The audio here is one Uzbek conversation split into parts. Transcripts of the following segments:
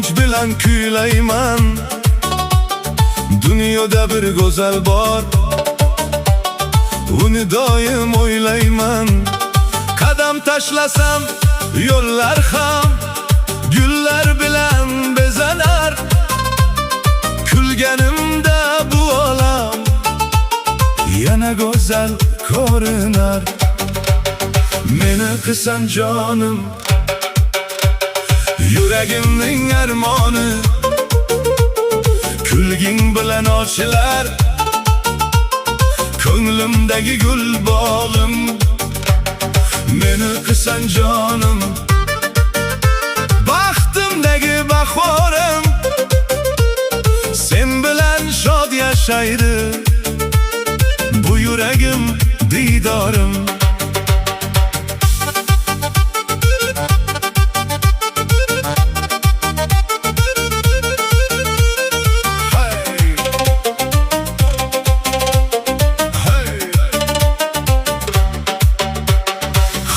quvonch bilan kuylayman. Dunyoda bir go'zal bor, uni doim o'ylayman. Qadam tashlasam yo'llar ham gullar bilan bezanar. Kulganimda bu olam yana go'zal ko'rinar. Meni qilsan jonim, yuragimning armoni. Kulging bilan ochilar ko'nglimdagi gul bog'im. Meni qilsan jonim, baxtimdagi bahorim. Sen bilan shod yashaydi bu yuragim, diydorim.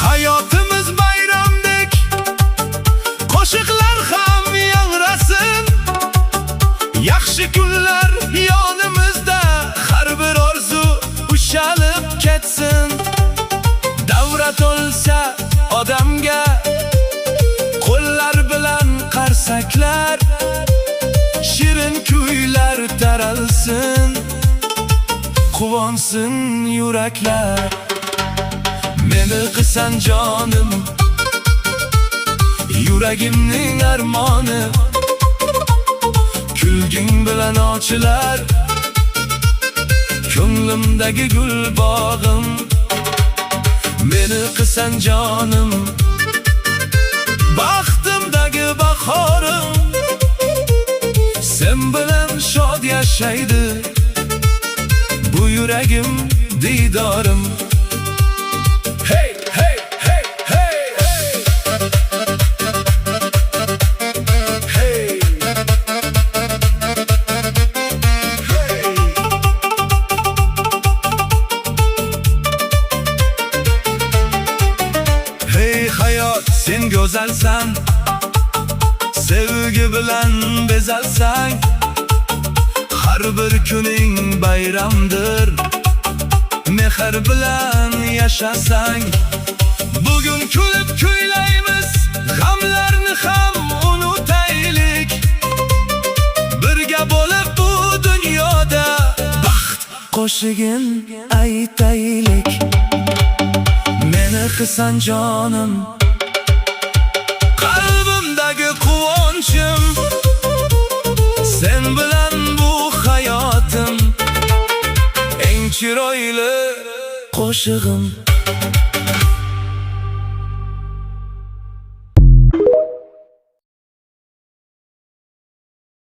Hayotimiz bayramdek, qo'shiqlar ham yangrasin. Yaxshi kunlar yonimizda, har bir orzu ushalib ketsin. Davra to'lsa odamga, qo'llar bilan qarsaklar, shirin kuylar taralsin, quvonsin yuraklar. Meni qilsan jonim, yuragimning armoni. Kulging bilan ochilar ko'nglimdagi gul bog'im. Meni qilsan jonim, baxtimdagi bahorim. Sen bilan shod yashaydi bu yuragim, diydorim. Hey, hey, hey, hey, hey. Hey. Hey hayot, sen go'zalsan, sevgi bilan bezalsang. Har bir kuning bayramdir, mehr bilan yashasang. Bugun kulib kuylaymiz, g'amlarni ham unutaylik. Birga bo'lib bu dunyoda baxt qo'shigin aytaylik. Meni qilsan jonim, qalbimdagi quvonchim. Sen bilan bu hayotim, eng chiroyli qo'shig'im.